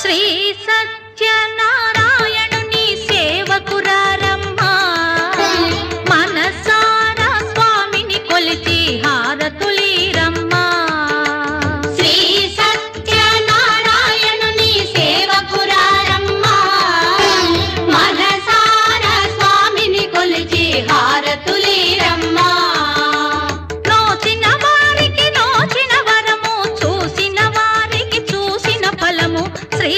శ్రీ సత్యనారాయణుని సేవకురారమ్మా మనసారా స్వామిని కొలిచి హారతులీరమ్మా శ్రీ సత్యనారాయణుని సేవకురారమ్మా మనసారా స్వామిని కొలిచి హారతులీరమ్మా నోచిన వారికి నోచిన వరము చూసిన వారికి చూసిన ఫలము శ్రీ